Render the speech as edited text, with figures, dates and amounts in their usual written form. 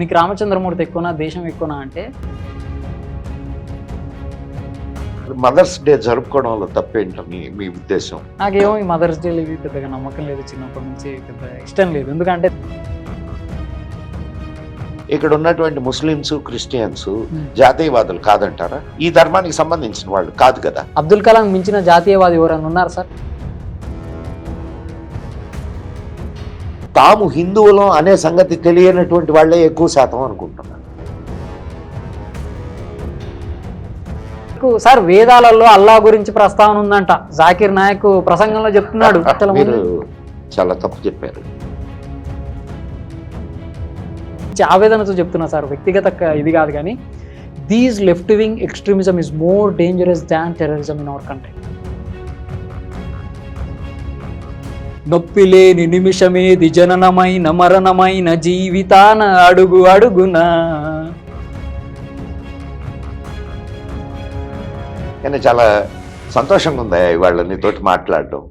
నీకు రామచంద్రమూర్తి ఎక్కువనా దేశం ఎక్కువనా అంటే మదర్స్ డే జరుపుకోవడంలో తప్పేంటని మీ ఉద్దేశం? నాకేమో ఈ మదర్స్ డే ఇవి పెద్దగా నమ్మకం లేదు, చిన్నప్పటి నుంచి పెద్ద ఇష్టం లేదు. ఎందుకంటే ఇక్కడ ఉన్నటువంటి ముస్లిమ్స్ క్రిస్టియన్స్ జాతీయవాదులు కాదంటారా? ఈ ధర్మానికి సంబంధించిన వాళ్ళు కాదు కదా. అబ్దుల్ కలాం మించిన జాతీయవాది ఎవరైనా ఉన్నారు సార్? తాము హిందువులం అనే సంగతి తెలియనటువంటి వాళ్ళే ఎక్కువ శాతం అనుకుంటున్నారు. సార్ వేదాలలో అల్లా గురించి ప్రస్తావన ఉందంట, జాకిర్ నాయక్ ప్రసంగంలో చెప్తున్నాడు. మీరు చాలా తప్పు చెప్పారు. ఆవేదనతో చెప్తున్నా సార్, వ్యక్తిగత ఇది కాదు కానీ these left wing extremism is more dangerous than terrorism in our country. నొప్పి లేని నిమిషమేది జననమైన మరణమైన జీవితాన అడుగు అడుగునా. కానీ చాలా సంతోషంగా ఉంది ఇవాళ నీతోటి మాట్లాడడం.